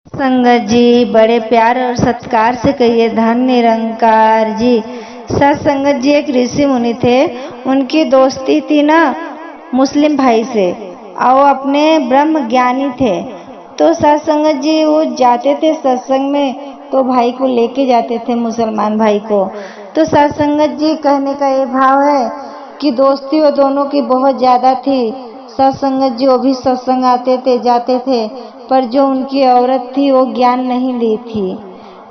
संगत जी बड़े प्यार और सत्कार से कहिए धन निरंकार जी। सत्संगत जी एक ऋषि मुनि थे, उनकी दोस्ती थी ना मुस्लिम भाई से और वो अपने ब्रह्म ज्ञानी थे। तो सत्संगत जी वो जाते थे सत्संग में तो भाई को लेके जाते थे, मुसलमान भाई को। तो सत्संगत जी कहने का ये भाव है कि दोस्ती वो दोनों की बहुत ज्यादा थी। सत्संगत जी वो भी सत्संग आते थे जाते थे, पर जो उनकी औरत थी वो ज्ञान नहीं ली थी।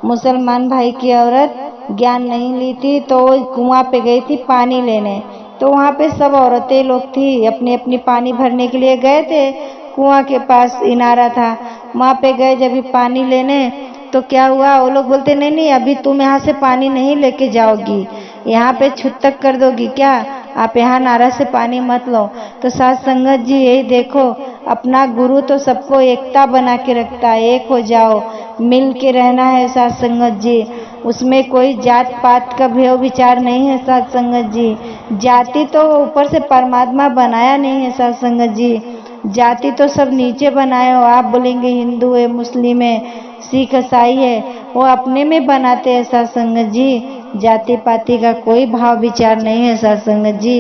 मुसलमान भाई की औरत ज्ञान नहीं ली थी तो वो कुआं पे गई थी पानी लेने। तो वहाँ पे सब औरतें लोग थी, अपनी अपनी पानी भरने के लिए गए थे। कुआं के पास इनारा था, वहाँ पे गए जब भी पानी लेने तो क्या हुआ, वो लोग बोलते नहीं नहीं अभी तुम यहाँ से पानी नहीं लेके जाओगी, यहाँ पे छूतक कर दोगी क्या, आप यहाँ नारा से पानी मत लो। तो साथ संगत जी यही देखो, अपना गुरु तो सबको एकता बना के रखता है, एक हो जाओ, मिल के रहना है साथ संगत जी। उसमें कोई जात पात का भेव विचार नहीं है साथ संगत जी। जाति तो ऊपर से परमात्मा बनाया नहीं है साथ संगत जी, जाति तो सब नीचे बनाए हो। आप बोलेंगे हिंदू है, मुस्लिम है, सिख ईसाई है, वो अपने में बनाते हैं साथ संगत जी। जाति पाति का कोई भाव विचार नहीं है साथ संगत जी।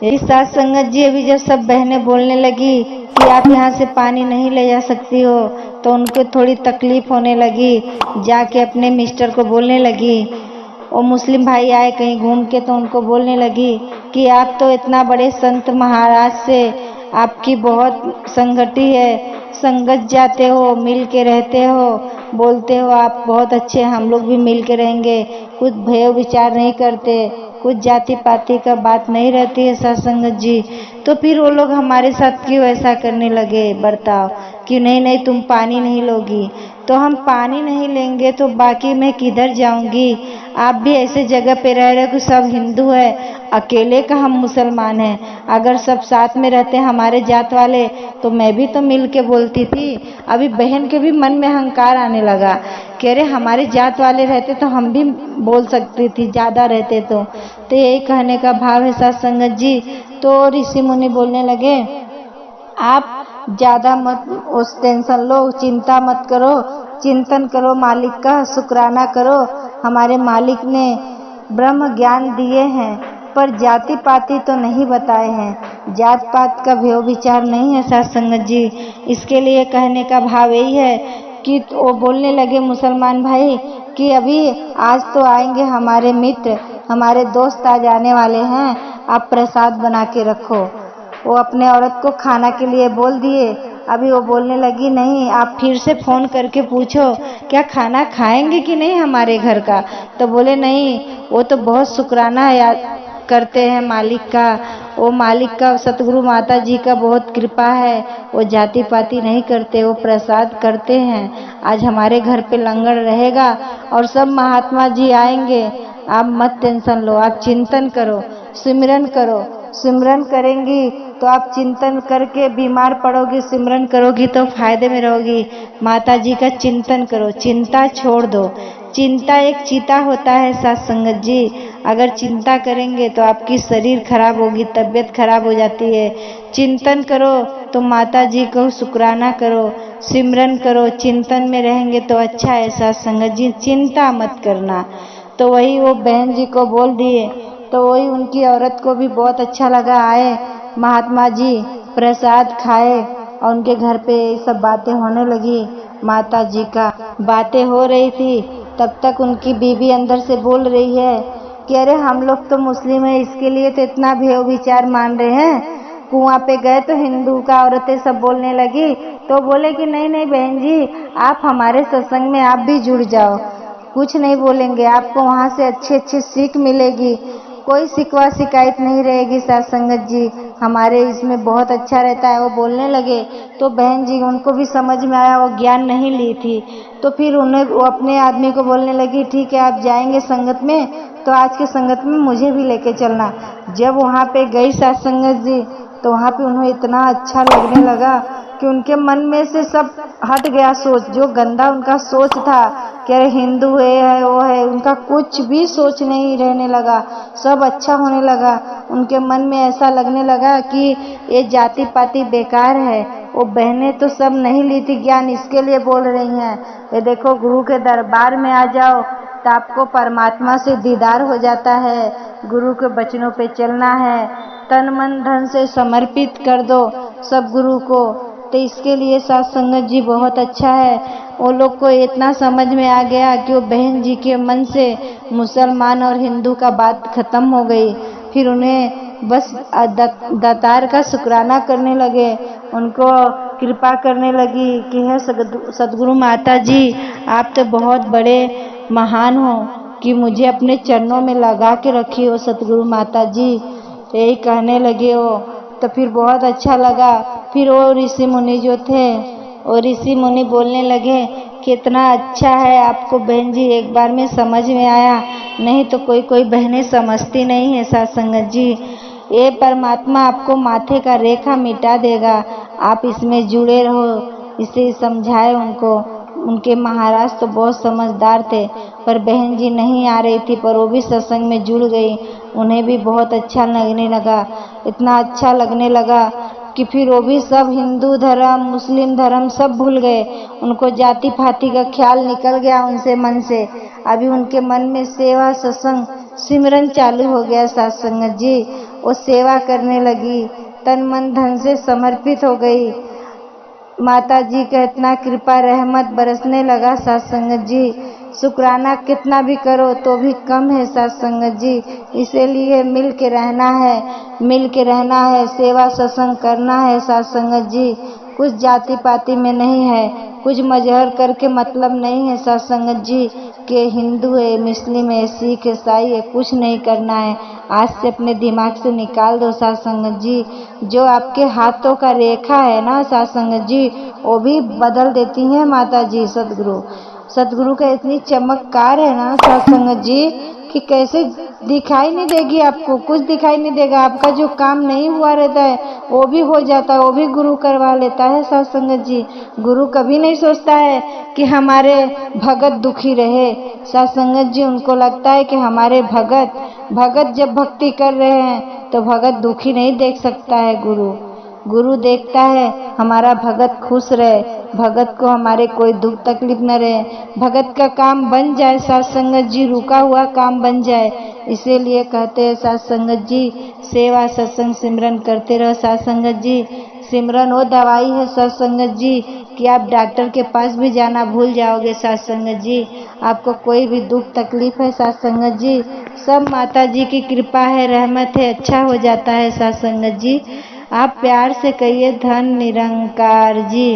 इस साथ संगत जी अभी जब सब बहनें बोलने लगी कि आप यहाँ से पानी नहीं ले जा सकती हो, तो उनको थोड़ी तकलीफ होने लगी, जाके अपने मिस्टर को बोलने लगी। और मुस्लिम भाई आए कहीं घूम के तो उनको बोलने लगी कि आप तो इतना बड़े संत महाराज से आपकी बहुत संगति है, संगत जाते हो, मिल के रहते हो, बोलते हो आप बहुत अच्छे, हम लोग भी मिल के रहेंगे, कुछ भेद विचार नहीं करते, कुछ जाति पाति का बात नहीं रहती है साथ संगत जी। तो फिर वो लोग हमारे साथ क्यों ऐसा करने लगे बर्ताव कि नहीं नहीं तुम पानी नहीं लोगी। तो हम पानी नहीं लेंगे तो बाकी मैं किधर जाऊंगी। आप भी ऐसे जगह पे रह रहे हो कि सब हिंदू है, अकेले का हम मुसलमान हैं। अगर सब साथ में रहते हमारे जात वाले तो मैं भी तो मिल के बोलती थी। अभी बहन के भी मन में अहंकार आने लगा कि अरे हमारे जात वाले रहते तो हम भी बोल सकती थी, ज्यादा रहते तो यही कहने का भाव है साथ संगत जी। तो ऋषि मुनि बोलने लगे आप ज्यादा मत उस टेंशन लो, चिंता मत करो, चिंतन करो मालिक का, शुक्राना करो, हमारे मालिक ने ब्रह्म ज्ञान दिए हैं पर जाति पाति तो नहीं बताए हैं, जात पात का भेव विचार नहीं है साथ संगत जी। इसके लिए कहने का भाव यही है कि वो बोलने लगे मुसलमान भाई कि अभी आज तो आएंगे हमारे मित्र, हमारे दोस्त आज आने वाले हैं, आप प्रसाद बना के रखो। वो अपने औरत को खाना के लिए बोल दिए। अभी वो बोलने लगी नहीं आप फिर से फोन करके पूछो क्या खाना खाएंगे कि नहीं हमारे घर का। तो बोले नहीं वो तो बहुत शुक्राना याद करते हैं मालिक का, वो मालिक का सतगुरु माता जी का बहुत कृपा है, वो जाति पाति नहीं करते, वो प्रसाद करते हैं। आज हमारे घर पे लंगर रहेगा और सब महात्मा जी आएंगे, आप मत टेंशन लो, आप चिंतन करो, सिमरन करो, सिमरन करेंगी तो आप चिंतन करके बीमार पड़ोगी, सिमरन करोगी तो फायदे में रहोगी। माता जी का चिंतन करो, चिंता छोड़ दो। चिंता एक चीता होता है साथ संगत जी, अगर चिंता करेंगे तो आपकी शरीर खराब होगी, तबीयत खराब हो जाती है। चिंतन करो तो माता जी को शुक्राना करो, सिमरन करो, चिंतन में रहेंगे तो अच्छा है साथ संगत जी, चिंता मत करना। तो वही वो बहन जी को बोल दिए। तो वही उनकी औरत को भी बहुत अच्छा लगा, आए महात्मा जी प्रसाद खाए और उनके घर पे सब बातें होने लगी। माता जी का बातें हो रही थी तब तक उनकी बीवी अंदर से बोल रही है कि अरे हम लोग तो मुस्लिम है, इसके लिए तो इतना भेव विचार मान रहे हैं, कुआं पे गए तो हिंदू का औरतें सब बोलने लगी। तो बोले कि नहीं नहीं बहन जी आप हमारे सत्संग में आप भी जुड़ जाओ, कुछ नहीं बोलेंगे, आपको वहाँ से अच्छी अच्छी सीख मिलेगी, कोई शिकवा शिकायत नहीं रहेगी साथ संगत जी, हमारे इसमें बहुत अच्छा रहता है। वो बोलने लगे तो बहन जी उनको भी समझ में आया, वो ज्ञान नहीं ली थी। तो फिर उन्हें वो अपने आदमी को बोलने लगी ठीक है आप जाएंगे संगत में तो आज के संगत में मुझे भी लेके चलना। जब वहाँ पे गई साथ संगत जी तो वहाँ पे उन्हें इतना अच्छा लगने लगा कि उनके मन में से सब हट गया सोच, जो गंदा उनका सोच था कि अरे हिंदू है वो है, उनका कुछ भी सोच नहीं रहने लगा, सब अच्छा होने लगा। उनके मन में ऐसा लगने लगा कि ये जाति पाति बेकार है, वो बहनें तो सब नहीं ली थी ज्ञान, इसके लिए बोल रही हैं। ये देखो गुरु के दरबार में आ जाओ तो आपको परमात्मा से दीदार हो जाता है। गुरु के वचनों पे चलना है, तन मन धन से समर्पित कर दो सब गुरु को। तो इसके लिए साथ संगत जी बहुत अच्छा है। वो लोग को इतना समझ में आ गया कि वो बहन जी के मन से मुसलमान और हिंदू का बात खत्म हो गई। फिर उन्हें बस दातार का शुक्राना करने लगे, उनको कृपा करने लगी कि है सदगुरु माता जी, आप तो बहुत बड़े महान हो कि मुझे अपने चरणों में लगा के रखी हो सतगुरु माता जी। यही कहने लगे वो। तो फिर बहुत अच्छा लगा। फिर वो ऋषि मुनि जो थे, वो ऋषि मुनि बोलने लगे कितना अच्छा है आपको बहन जी, एक बार में समझ में आया, नहीं तो कोई कोई बहनें समझती नहीं है साथ संगत जी। ये परमात्मा आपको माथे का रेखा मिटा देगा, आप इसमें जुड़े रहो। इसे समझाए उनको। उनके महाराज तो बहुत समझदार थे, पर बहन जी नहीं आ रही थी, पर वो भी सत्संग में जुड़ गई। उन्हें भी बहुत अच्छा लगने लगा, इतना अच्छा लगने लगा कि फिर वो भी सब हिंदू धर्म मुस्लिम धर्म सब भूल गए। उनको जाति पाति का ख्याल निकल गया उनसे मन से। अभी उनके मन में सेवा सत्संग सिमरन चालू हो गया साथ संगत जी। वो सेवा करने लगी, तन मन धन से समर्पित हो गई। माता जी का इतना कृपा रहमत बरसने लगा साथ संगत जी। शुक्राना कितना भी करो तो भी कम है साथ संगत जी। इसीलिए मिल के रहना है, मिल के रहना है, सेवा सत्संग करना है साथ संगत जी। कुछ जाति पाति में नहीं है, कुछ मजहर करके मतलब नहीं है साथ संगत जी कि हिंदू है मुस्लिम है सिख है ईसाई है, कुछ नहीं करना है। आज से अपने दिमाग से निकाल दो साथ संगत जी। जो आपके हाथों का रेखा है ना साथ संगत जी, वो भी बदल देती हैं माता जी। सतगुरु सतगुरु का इतनी चमत्कार है ना साथ संगत जी कि कैसे दिखाई नहीं देगी आपको, कुछ दिखाई नहीं देगा। आपका जो काम नहीं हुआ रहता है वो भी हो जाता है, वो भी गुरु करवा लेता है साथ संगत जी। गुरु कभी नहीं सोचता है कि हमारे भगत दुखी रहे साथ संगत जी। उनको लगता है कि हमारे भगत जब भक्ति कर रहे हैं तो भगत दुखी नहीं देख सकता है गुरु। गुरु देखता है हमारा भगत खुश रहे, भगत को हमारे कोई दुख तकलीफ न रहे, भगत का काम बन जाए साथ संगत जी, रुका हुआ काम बन जाए। इसीलिए कहते हैं साथ संगत जी, सेवा सत्संग सिमरन करते रहो साथ संगत जी। सिमरन वो दवाई है साथ संगत जी कि आप डॉक्टर के पास भी जाना भूल जाओगे साथ संगत जी। आपको कोई भी दुख तकलीफ है साथ संगत जी, सब माता जी की कृपा है रहमत है, अच्छा हो जाता है साथ संगत जी। आप प्यार से कहिए धन निरंकार जी।